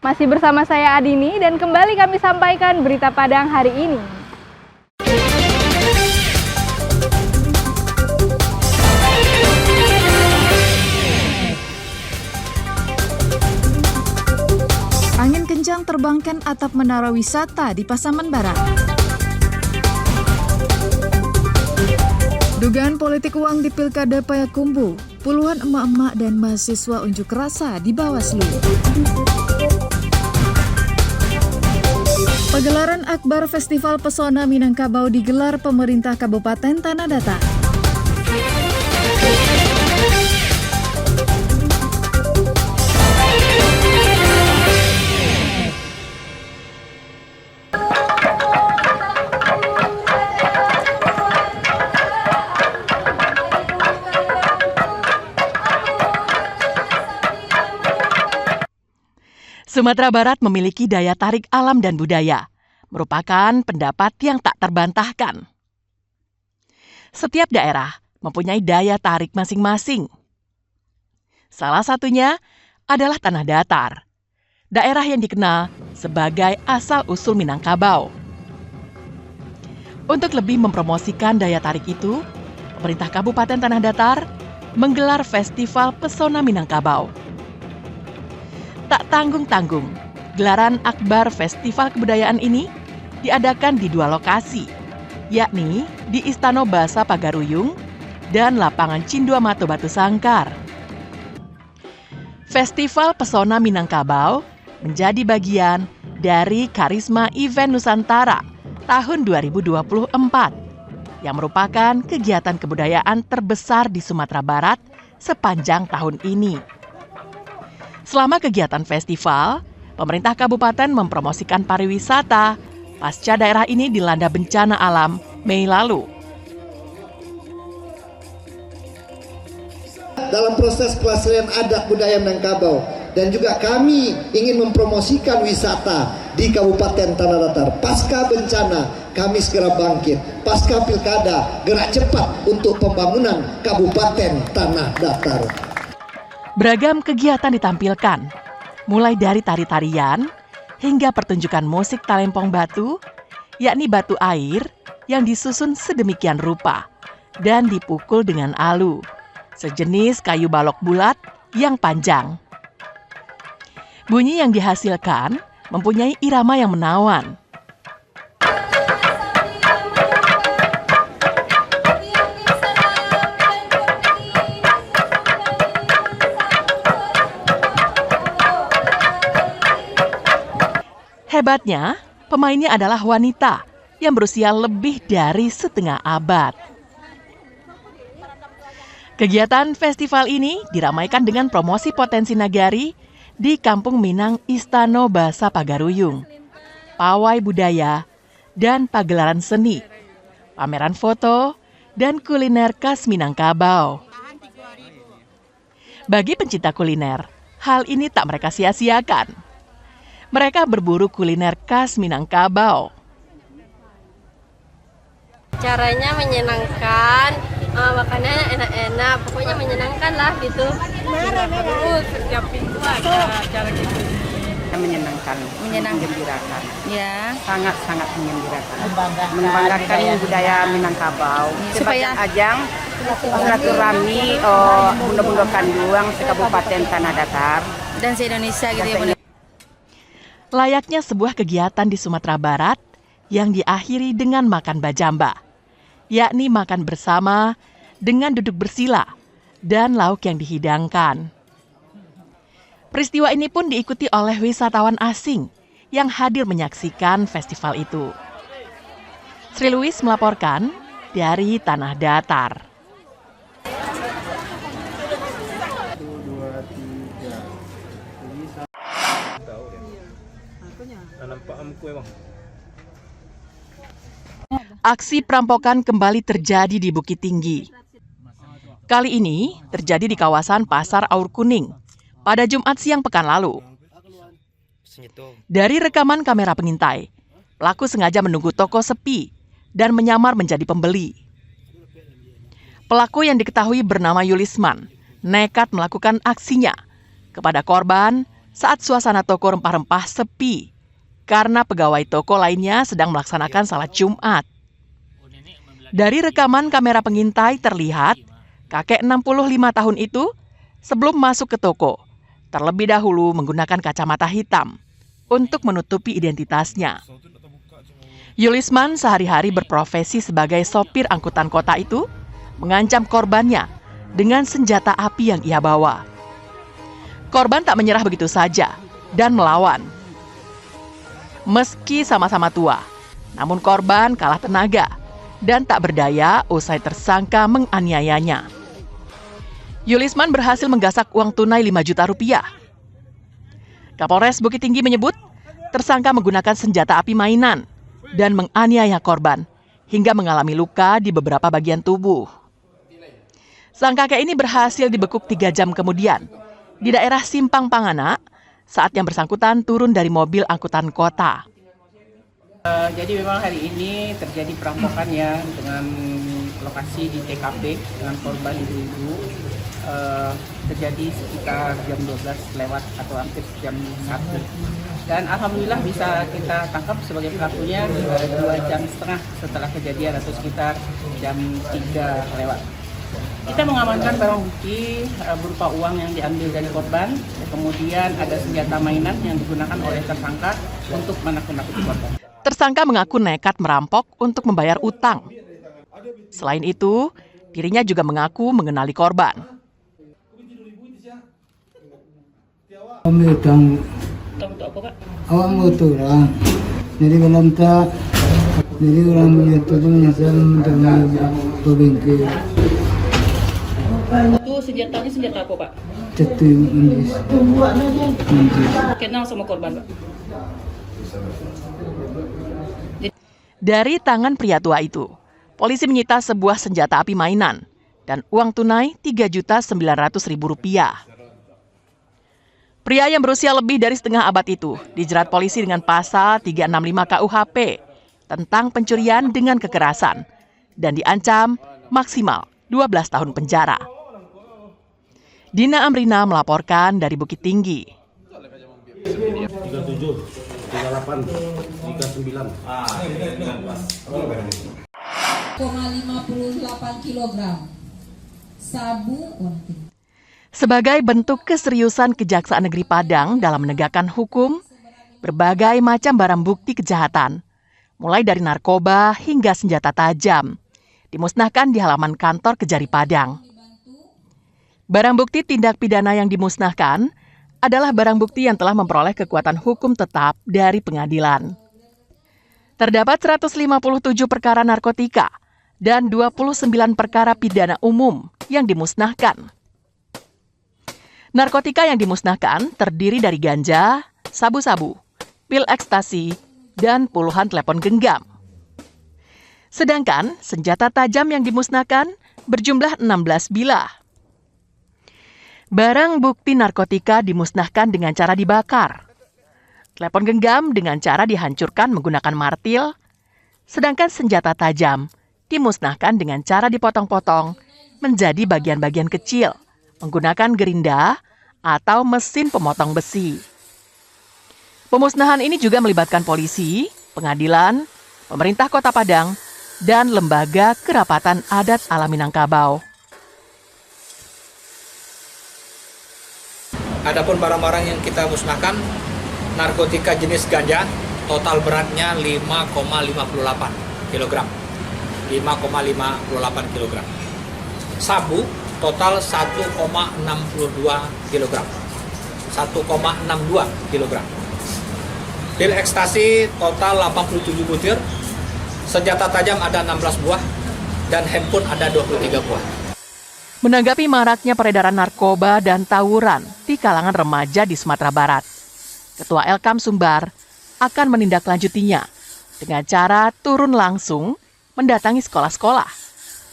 Masih bersama saya Adini dan kembali kami sampaikan berita Padang hari ini. Angin kencang terbangkan atap menara wisata di Pasaman Barat. Dugaan politik uang di Pilkada Payakumbuh, puluhan emak-emak dan mahasiswa unjuk rasa di Bawaslu. Pagelaran Akbar Festival Pesona Minangkabau digelar pemerintah Kabupaten Tanah Datar. Sumatera Barat memiliki daya tarik alam dan budaya, merupakan pendapat yang tak terbantahkan. Setiap daerah mempunyai daya tarik masing-masing. Salah satunya adalah Tanah Datar, daerah yang dikenal sebagai asal-usul Minangkabau. Untuk lebih mempromosikan daya tarik itu, pemerintah Kabupaten Tanah Datar menggelar Festival Pesona Minangkabau. Tak tanggung-tanggung, gelaran Akbar Festival Kebudayaan ini diadakan di dua lokasi, yakni di Istana Basa Pagaruyung dan Lapangan Cinduamato Batu Sangkar. Festival Pesona Minangkabau menjadi bagian dari Karisma Event Nusantara tahun 2024 yang merupakan kegiatan kebudayaan terbesar di Sumatera Barat sepanjang tahun ini. Selama kegiatan festival, pemerintah kabupaten mempromosikan pariwisata pasca daerah ini dilanda bencana alam Mei lalu. Dalam proses pelestarian adat budaya Minangkabau dan juga kami ingin mempromosikan wisata di Kabupaten Tanah Datar. Pasca bencana kami segera bangkit. Pasca pilkada gerak cepat untuk pembangunan Kabupaten Tanah Datar. Beragam kegiatan ditampilkan, mulai dari tari-tarian hingga pertunjukan musik talempong batu, yakni batu air yang disusun sedemikian rupa dan dipukul dengan alu, sejenis kayu balok bulat yang panjang. Bunyi yang dihasilkan mempunyai irama yang menawan. Hebatnya, pemainnya adalah wanita yang berusia lebih dari setengah abad. Kegiatan festival ini diramaikan dengan promosi potensi nagari di Kampung Minang Istana Basa Pagaruyung, pawai budaya, dan pagelaran seni, pameran foto, dan kuliner khas Minangkabau. Bagi pencinta kuliner, hal ini tak mereka sia-siakan. Mereka berburu kuliner khas Minangkabau. Caranya menyenangkan, makanannya enak-enak, pokoknya menyenangkan lah gitu. Setiap pintu ada cara gitu. Menyenangkan, menggembirakan. Ya. Sangat menggembirakan. Membanggakan budaya Minangkabau. Sebagai ajang silaturahmi bunda-bunda Kanduang se-Kabupaten Tanah Datar Dan se-Indonesia gitu ya Bunda. Layaknya sebuah kegiatan di Sumatera Barat yang diakhiri dengan makan bajamba, yakni makan bersama dengan duduk bersila dan lauk yang dihidangkan. Peristiwa ini pun diikuti oleh wisatawan asing yang hadir menyaksikan festival itu. Sri Louis melaporkan dari Tanah Datar. Aksi perampokan kembali terjadi di Bukit Tinggi. Kali ini terjadi di kawasan Pasar Aur Kuning pada Jumat siang pekan lalu. Dari rekaman kamera pengintai, pelaku sengaja menunggu toko sepi dan menyamar menjadi pembeli. Pelaku yang diketahui bernama Yulisman nekat melakukan aksinya kepada korban saat suasana toko rempah-rempah sepi karena pegawai toko lainnya sedang melaksanakan salat Jumat. Dari rekaman kamera pengintai terlihat kakek 65 tahun itu sebelum masuk ke toko terlebih dahulu menggunakan kacamata hitam untuk menutupi identitasnya. Yulisman sehari-hari berprofesi sebagai sopir angkutan kota itu mengancam korbannya dengan senjata api yang ia bawa. Korban tak menyerah begitu saja dan melawan. Meski sama-sama tua, namun korban kalah tenaga dan tak berdaya usai tersangka menganiayanya. Yulisman berhasil menggasak uang tunai 5 juta rupiah. Kapolres Bukit Tinggi menyebut tersangka menggunakan senjata api mainan dan menganiaya korban hingga mengalami luka di beberapa bagian tubuh. Sang kakek ini berhasil dibekuk 3 jam kemudian di daerah Simpang Pangana saat yang bersangkutan turun dari mobil angkutan kota. Jadi memang hari ini terjadi perampokan ya dengan lokasi di TKP dengan korban ibu-ibu. Terjadi sekitar jam 12 lewat atau hampir jam 1. Dan alhamdulillah bisa kita tangkap sebagai pelakunya 2,5 jam setelah kejadian atau sekitar jam 3 lewat. Kita mengamankan barang bukti berupa uang yang diambil dari korban, kemudian ada senjata mainan yang digunakan oleh tersangka untuk menakut-nakuti korban. Tersangka mengaku nekat merampok untuk membayar utang. Selain itu, dirinya juga mengaku mengenali korban. Ambil utang. Utang untuk apa, Pak? Awak motor lah. Jadi kalau tak, jadi orang itu tu menyesal untuk ke bengkel. Itu senjata apa, Pak? Jatuh menjis. Kenal sama korban, Pak? Dari tangan pria tua itu, polisi menyita sebuah senjata api mainan dan uang tunai Rp3.900.000. Pria yang berusia lebih dari setengah abad itu dijerat polisi dengan pasal 365 KUHP tentang pencurian dengan kekerasan dan diancam maksimal 12 tahun penjara. Dina Amrina melaporkan dari Bukit Tinggi. 37, 38, 39. 0,58 kg sabu. Sebagai bentuk keseriusan Kejaksaan Negeri Padang dalam menegakkan hukum, berbagai macam barang bukti kejahatan, mulai dari narkoba hingga senjata tajam, dimusnahkan di halaman kantor Kejari Padang. Barang bukti tindak pidana yang dimusnahkan adalah barang bukti yang telah memperoleh kekuatan hukum tetap dari pengadilan. Terdapat 157 perkara narkotika dan 29 perkara pidana umum yang dimusnahkan. Narkotika yang dimusnahkan terdiri dari ganja, sabu-sabu, pil ekstasi, dan puluhan telepon genggam. Sedangkan senjata tajam yang dimusnahkan berjumlah 16 bilah. Barang bukti narkotika dimusnahkan dengan cara dibakar. Telepon genggam dengan cara dihancurkan menggunakan martil, sedangkan senjata tajam dimusnahkan dengan cara dipotong-potong menjadi bagian-bagian kecil menggunakan gerinda atau mesin pemotong besi. Pemusnahan ini juga melibatkan polisi, pengadilan, pemerintah Kota Padang, dan lembaga kerapatan adat ala Minangkabau. Adapun barang-barang yang kita musnahkan, narkotika jenis ganja, total beratnya 5,58 kg. 5,58 kg. Sabu, total 1,62 kg. 1,62 kg. Pil ekstasi total 87 butir. Senjata tajam ada 16 buah dan handphone ada 23 buah. Menanggapi maraknya peredaran narkoba dan tawuran di kalangan remaja di Sumatera Barat, Ketua Elkam Sumbar akan menindaklanjutinya dengan cara turun langsung mendatangi sekolah-sekolah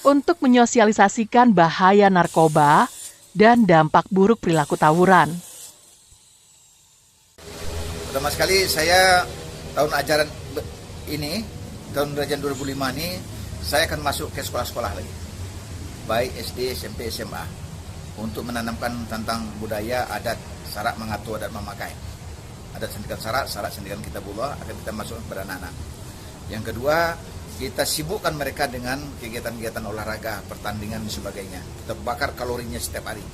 untuk menyosialisasikan bahaya narkoba dan dampak buruk perilaku tawuran. Pertama sekali saya tahun ajaran ini, tahun ajaran 2005 ini, saya akan masuk ke sekolah-sekolah lagi. Baik SD, SMP, SMA, untuk menanamkan tentang budaya, adat, syarat mengatur dan memakai. Adat Sendikan syarat Sendikan Kitabullah akan kita masukkan kepada anak-anak. Yang kedua, kita sibukkan mereka dengan kegiatan-kegiatan olahraga, pertandingan dan sebagainya. Kita bakar kalorinya setiap hari,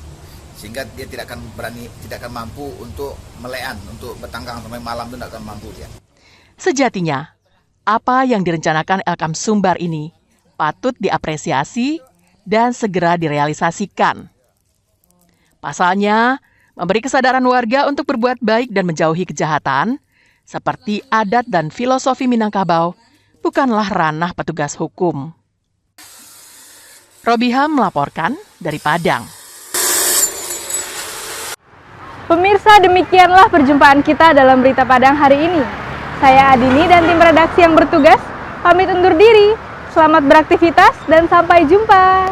sehingga dia tidak akan mampu untuk melean, untuk bertanggang sampai malam itu tidak akan mampu dia. Sejatinya, apa yang direncanakan Elkam Sumbar ini patut diapresiasi dan segera direalisasikan. Pasalnya, memberi kesadaran warga untuk berbuat baik dan menjauhi kejahatan, seperti adat dan filosofi Minangkabau, bukanlah ranah petugas hukum. Robiha melaporkan dari Padang. Pemirsa, demikianlah perjumpaan kita dalam Berita Padang hari ini. Saya Adini dan tim redaksi yang bertugas pamit undur diri. Selamat beraktivitas dan sampai jumpa.